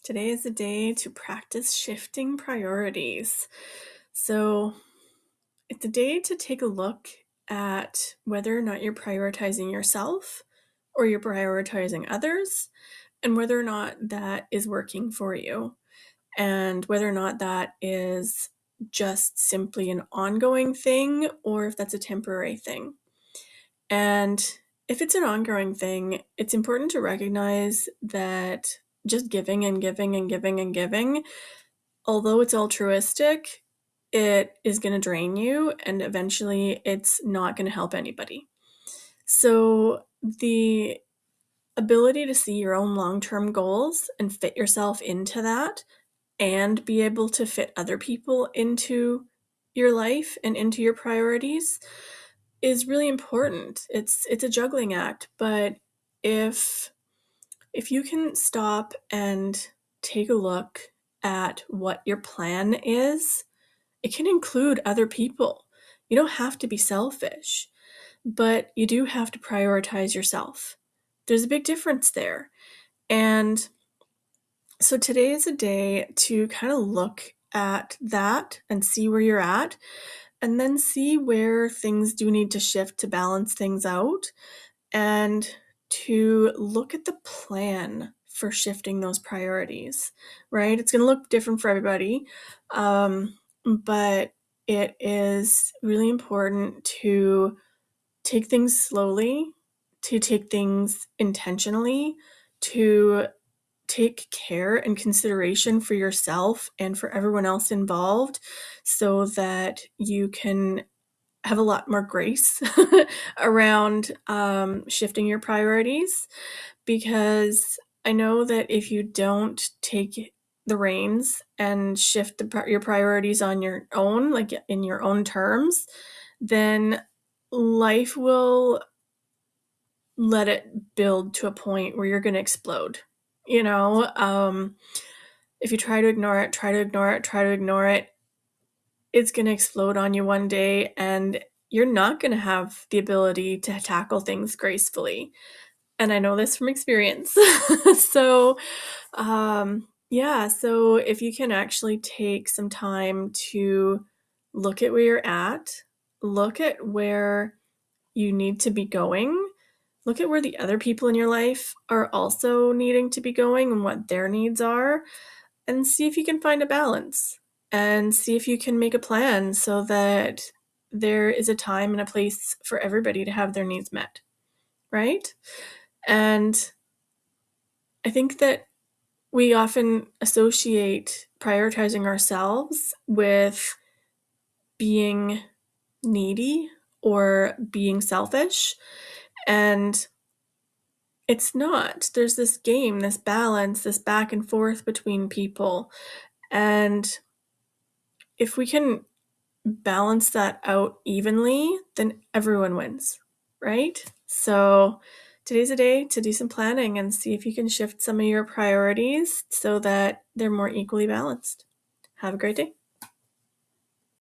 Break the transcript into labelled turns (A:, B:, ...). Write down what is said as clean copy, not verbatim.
A: Today is a day to practice shifting priorities. So it's a day to take a look at whether or not you're prioritizing yourself or you're prioritizing others, and whether or not that is working for you, and whether or not that is just simply an ongoing thing or if that's a temporary thing. And if it's an ongoing thing, it's important to recognize that just giving and giving and giving and giving, although it's altruistic, it is going to drain you and eventually it's not going to help anybody. So the ability to see your own long-term goals and fit yourself into that and be able to fit other people into your life and into your priorities is really important. It's a juggling act, but if you can stop and take a look at what your plan is, it can include other people. You don't have to be selfish, but you do have to prioritize yourself. There's a big difference there. And so today is a day to kind of look at that and see where you're at, and then see where things do need to shift to balance things out, and to look at the plan for shifting those priorities, right? It's going to look different for everybody, but it is really important to take things slowly, to take things intentionally, to take care and consideration for yourself and for everyone else involved, so that you can have a lot more grace around shifting your priorities. Because I know that if you don't take the reins and shift your priorities on your own, like in your own terms, then life will let it build to a point where you're going to explode. If you try to ignore it, it's going to explode on you one day, and you're not going to have the ability to tackle things gracefully. And I know this from experience. So, so if you can actually take some time to look at where you're at, look at where you need to be going, look at where the other people in your life are also needing to be going and what their needs are, and see if you can find a balance, and see if you can make a plan so that there is a time and a place for everybody to have their needs met, right? And I think that we often associate prioritizing ourselves with being needy or being selfish, and it's not. There's this game, this balance, this back and forth between people. And if we can balance that out evenly, then everyone wins, right? So today's a day to do some planning and see if you can shift some of your priorities so that they're more equally balanced. Have a great day.